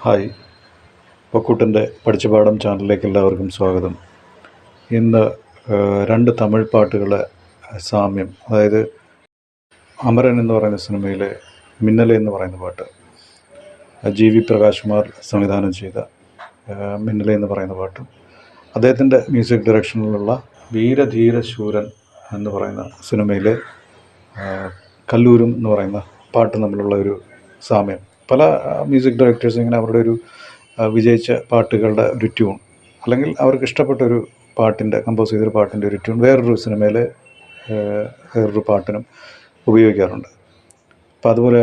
Hi, പൊക്കൂട്ടൻ്റെ പഠിച്ചപാഠം ചാനലിലേക്ക് എല്ലാവർക്കും സ്വാഗതം. ഇന്ന് രണ്ട് തമിഴ് പാട്ടുകളെ സാമ്യം, അതായത് അമരൻ എന്ന് പറയുന്ന സിനിമയിലെ മിന്നലെ എന്ന് പറയുന്ന പാട്ട്, ജി.വി. പ്രകാശ് കുമാർ സംവിധാനം ചെയ്ത മിന്നലെ എന്ന് പറയുന്ന പാട്ടും അദ്ദേഹത്തിൻ്റെ മ്യൂസിക് ഡയറക്ഷനിലുള്ള വീരധീര ശൂരൻ എന്ന് പറയുന്ന സിനിമയിലെ കല്ലൂരും എന്ന് പറയുന്ന പാട്ട് തമ്മിലുള്ള ഒരു സാമ്യം. പല മ്യൂസിക് ഡയറക്ടേഴ്സും ഇങ്ങനെ അവരുടെ ഒരു വിജയിച്ച പാട്ടുകളുടെ ഒരു ട്യൂൺ, അല്ലെങ്കിൽ അവർക്ക് ഇഷ്ടപ്പെട്ട ഒരു പാട്ടിൻ്റെ കമ്പോസ് ചെയ്തൊരു പാട്ടിൻ്റെ ഒരു ട്യൂൺ വേറൊരു സിനിമയിലെ വേറൊരു പാട്ടിനും ഉപയോഗിക്കാറുണ്ട്. അപ്പോൾ അതുപോലെ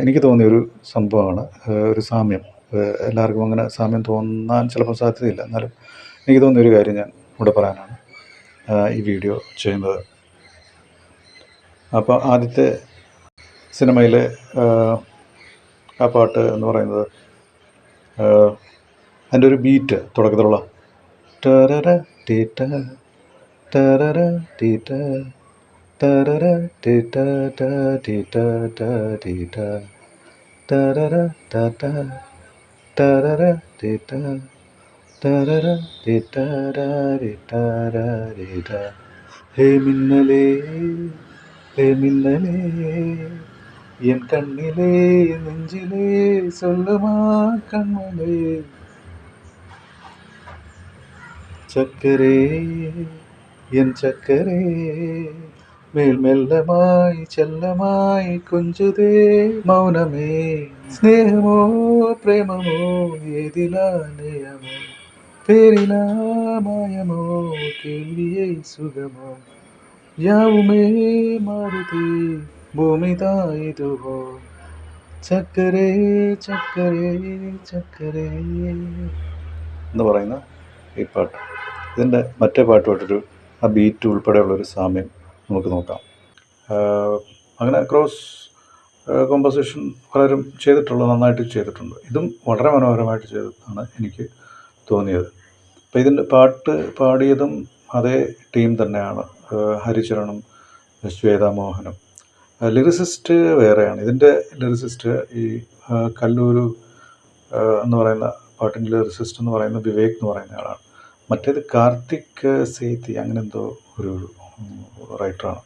എനിക്ക് തോന്നിയൊരു സംഭവമാണ് ഒരു സാമ്യം. എല്ലാവർക്കും അങ്ങനെ സാമ്യം തോന്നാൻ ചിലപ്പോൾ സാധ്യതയില്ല, എന്നാലും എനിക്ക് തോന്നിയൊരു കാര്യം ഞാൻ ഇവിടെ പറയാനാണ് ഈ വീഡിയോ ചെയ്യുന്നത്. അപ്പോൾ ആദ്യത്തെ സിനിമയിലെ ആ പാട്ട് എന്ന് പറയുന്നത് അതിൻ്റെ ഒരു ബീറ്റ് തുടക്കത്തിലുള്ള ടരര ടീറ്റ ടരര ടീറ്റ ടരര ടീറ്റ ടീറ്റ ടീറ്റ ടരര ട ടരര ടീറ്റ ടരര ടീറ്റ ടീറ്റ. ഹേ മിന്നലേ ഹേ മിന്നലേ என் கண்ணிலே நெஞ்சிலே சொல்லுமா கண்மலே சக்கரே என் சக்கரே மேல் மெல்லமாய் செல்லமாய் கொஞ்சுதே மௌனமே ஸ்நேகமோ பிரேமமோ ஏதிலா நேயமோ பேரிலா மாயமோ கேள்வியை சுகமோ யாவுமே மாறுதே ഭൂമിതായിതുവോ ചക്കരേ ചക്കരേ ചക്കരേ എന്ന് പറയുന്ന ഈ പാട്ട്. ഇതിൻ്റെ മറ്റേ പാട്ടുമായിട്ടൊരു ആ ബീറ്റ് ഉൾപ്പെടെയുള്ളൊരു സാമ്യം നമുക്ക് നോക്കാം. അങ്ങനെ ക്രോസ് കോമ്പോസിഷൻ പലരും നന്നായിട്ട് ചെയ്തിട്ടുണ്ട്. ഇതും വളരെ മനോഹരമായിട്ട് ചെയ്തതാണ് എനിക്ക് തോന്നിയത്. അപ്പോൾ ഇതിൻ്റെ പാട്ട് പാടിയതും അതേ ടീം തന്നെയാണ്, ഹരിചരണും ശ്വേതാ മോഹനും. ലിറിസിസ്റ്റ് വേറെയാണ്. ഇതിൻ്റെ ലിറിസിസ്റ്റ് ഈ കല്ലൂരു എന്ന് പറയുന്ന പാട്ടിൻ്റെ ലിറിസിസ്റ്റ് എന്ന് പറയുന്നത് വിവേക് എന്ന് പറയുന്ന ആളാണ്. മറ്റേത് കാർത്തിക് സേത്തി അങ്ങനെ എന്തോ ഒരു റൈറ്ററാണ്.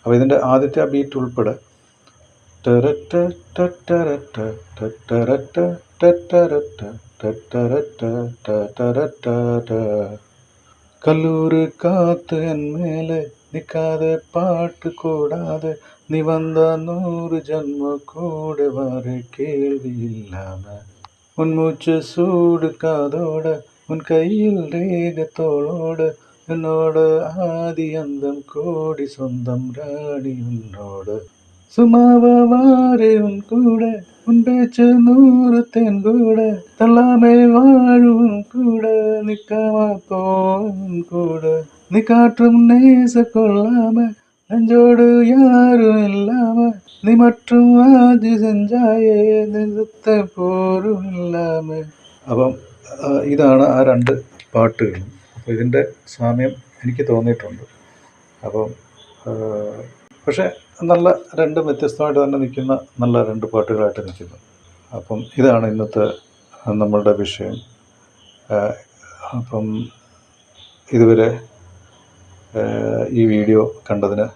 അപ്പോൾ ഇതിൻ്റെ ആദ്യത്തെ ആ ബീറ്റ് ഉൾപ്പെടെ കല്ലൂര് കാത്ത് എന്മേലെ നിൽക്കാതെ പാട്ട് കൂടാതെ നീ വന്ന 100 ജന്മ കൂടെ വരെ കേൾവിയില്ലാമ உன் மூச்சு சூடு காதோட உன் கையில் ரேகத்தோளோடு என்னோட ஆதி அந்தம் கோடி சொந்தம் ராணி உன்னோடு சும்மாவா வாரே உன் கூட உன் பேச்சு 100 தேன் கூட தள்ளாமே வாழும் கூட நிற்காம போன் கூட நீ காற்றும் நேச கொள்ளாம நெஞ்சோடு யாரும் இல்லாம നീ മറ്റും ആദ്യ സെഞ്ചായേ നിറുത്ത പോരും ഇല്ലാമ. അപ്പം ഇതാണ് ആ രണ്ട് പാട്ടുകളും. അപ്പോൾ ഇതിൻ്റെ സാമ്യം എനിക്ക് തോന്നിയിട്ടുണ്ട്. അപ്പം പക്ഷേ നല്ല രണ്ടും വ്യത്യസ്തമായിട്ട് തന്നെ നിൽക്കുന്ന നല്ല രണ്ട് പാട്ടുകളായിട്ട് നിൽക്കുന്നു. അപ്പം ഇതാണ് ഇന്നത്തെ നമ്മളുടെ വിഷയം. അപ്പം ഇതുവരെ ഈ വീഡിയോ കണ്ടതിന്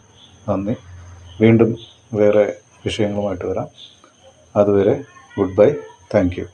നന്ദി. വീണ്ടും വേറെ വിഷയങ്ങളുമായിട്ട് വരാം. അതുവരെ ഗുഡ് ബൈ, താങ്ക് യു.